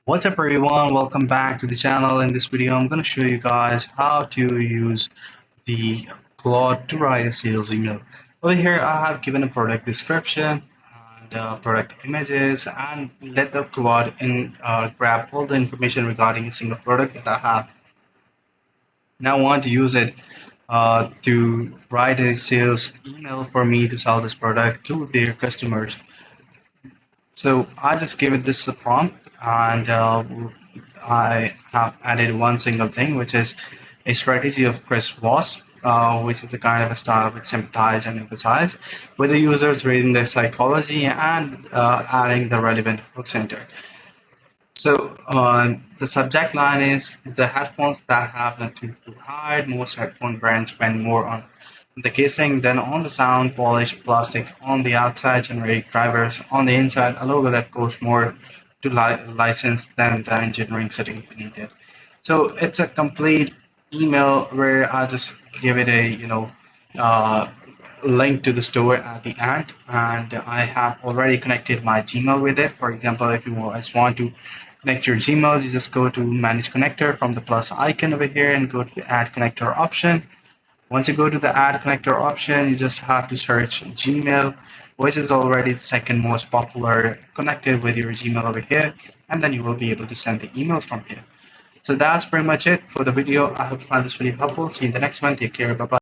What's up everyone, welcome back to the channel. In this video I'm going to show you guys how to use the Claude to write a sales email. Over here I have given a product description and product images, and let the Claude grab all the information regarding a single product that I have. Now I want to use it to write a sales email for me to sell this product to their customers. So I just give it this prompt, and I have added one single thing, which is a strategy of Chris Voss, which is a kind of a style with sympathize and emphasize, with the users reading their psychology and adding the relevant hooks into it. So the subject line is the headphones that have nothing to hide. Most headphone brands spend more on the casing than on the sound, polished plastic on the outside, generic drivers on the inside, a logo that costs more to license than the engineering sitting beneath it. So it's a complete email where I just give it a uh, link to the store at the end, and I have already connected my Gmail with it. For example, if you guys want to connect your Gmail, you just go to manage connector from the plus icon over here and go to the add connector option. Once you go to the add connector option, you just have to search Gmail, which is already the second most popular connected with your Gmail over here, and then you will be able to send the emails from here. So that's pretty much it for the video. I hope you find this video helpful. See you in the next one. Take care. Bye bye.